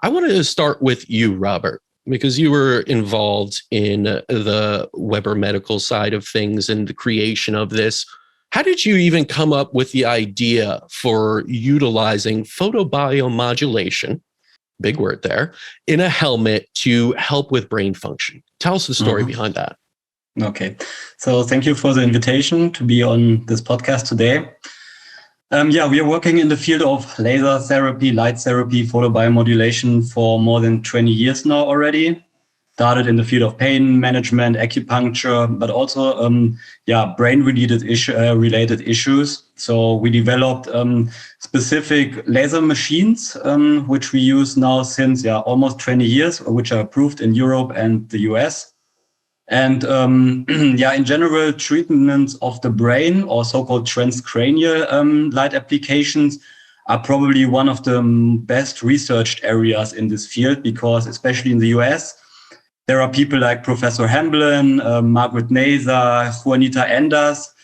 I wanted to start with you, Robert, because you were involved in the Weber medical side of things and the creation of this. How did you even come up with the idea for utilizing photobiomodulation, big word there, in a helmet to help with brain function? Tell us the story behind that. Okay, so thank you for the invitation to be on this podcast today. We are working in the field of laser therapy, light therapy, photobiomodulation for more than 20 years now already. Started in the field of pain management, acupuncture, but also brain-related issues. So we developed specific laser machines, which we use now since almost 20 years, which are approved in Europe and the US. And in general, treatments of the brain or so-called transcranial light applications are probably one of the best researched areas in this field, because especially in the US, there are people like Professor Hamblin, Margaret Naser, Juanita Enders,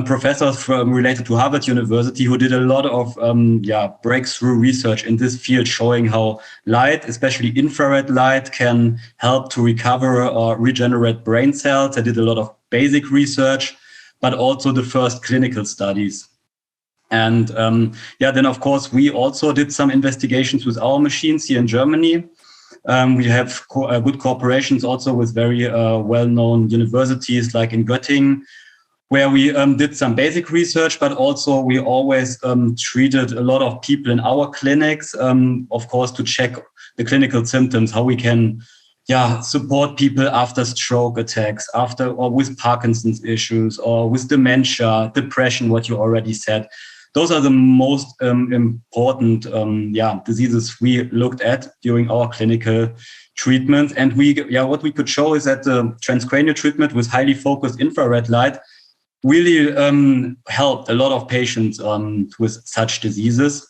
professors related to Harvard University, who did a lot of breakthrough research in this field, showing how light, especially infrared light, can help to recover or regenerate brain cells. They did a lot of basic research, but also the first clinical studies. And then of course, we also did some investigations with our machines here in Germany. We have good cooperations also with very well-known universities like in Göttingen, where we did some basic research, but also we always treated a lot of people in our clinics, of course, to check the clinical symptoms, how we can support people after stroke attacks, after or with Parkinson's issues, or with dementia, depression, what you already said. Those are the most important diseases we looked at during our clinical treatment. And what we could show is that the transcranial treatment with highly focused infrared light really helped a lot of patients with such diseases.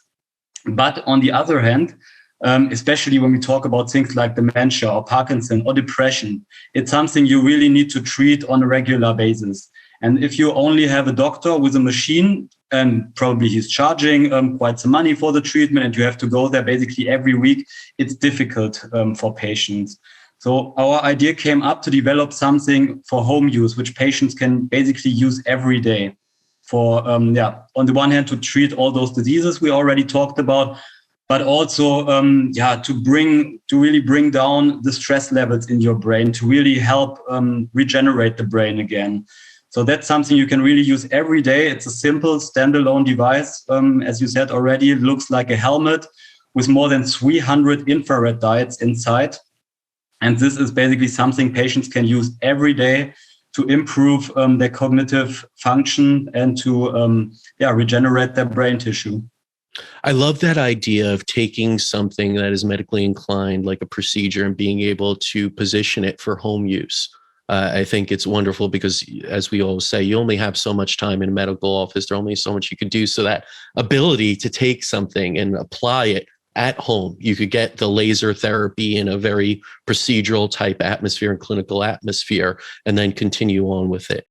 But on the other hand, especially when we talk about things like dementia or Parkinson or depression, it's something you really need to treat on a regular basis. And if you only have a doctor with a machine, and probably he's charging quite some money for the treatment, and you have to go there basically every week, it's difficult for patients. So our idea came up to develop something for home use, which patients can basically use every day for, on the one hand, to treat all those diseases we already talked about, but also, to really bring down the stress levels in your brain, to really help regenerate the brain again. So that's something you can really use every day. It's a simple standalone device. As you said already, it looks like a helmet with more than 300 infrared diodes inside. And this is basically something patients can use every day to improve their cognitive function and to regenerate their brain tissue. I love that idea of taking something that is medically inclined, like a procedure, and being able to position it for home use. I think it's wonderful because, as we always say, you only have so much time in a medical office. There's only so much you can do. So that ability to take something and apply it at home, you could get the laser therapy in a very procedural type atmosphere and clinical atmosphere, and then continue on with it.